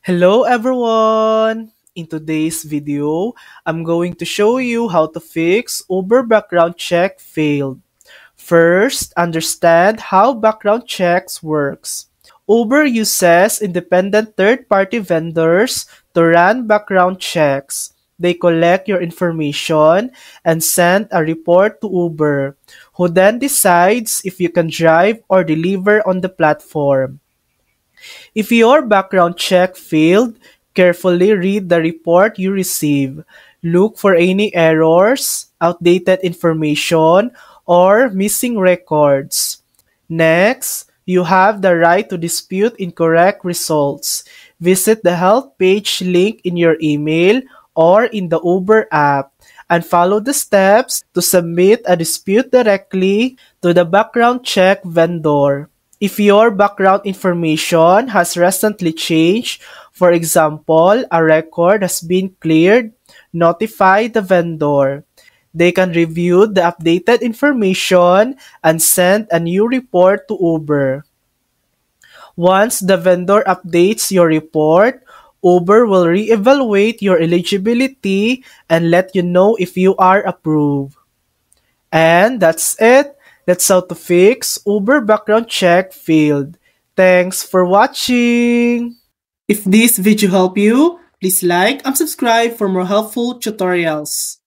Hello everyone! In today's video, I'm going to show you how to fix Uber background check failed. First, understand how background checks works. Uber uses independent third-party vendors to run background checks. They collect your information and send a report to Uber, who then decides if you can drive or deliver on the platform. If your background check failed, carefully read the report you receive. Look for any errors, outdated information, or missing records. Next, you have the right to dispute incorrect results. Visit the help page link in your email or in the Uber app and follow the steps to submit a dispute directly to the background check vendor. If your background information has recently changed, for example, a record has been cleared, notify the vendor. They can review the updated information and send a new report to Uber. Once the vendor updates your report, Uber will reevaluate your eligibility and let you know if you are approved. And that's it. That's how to fix Uber background check failed. Thanks for watching. If this video helped you, please like and subscribe for more helpful tutorials.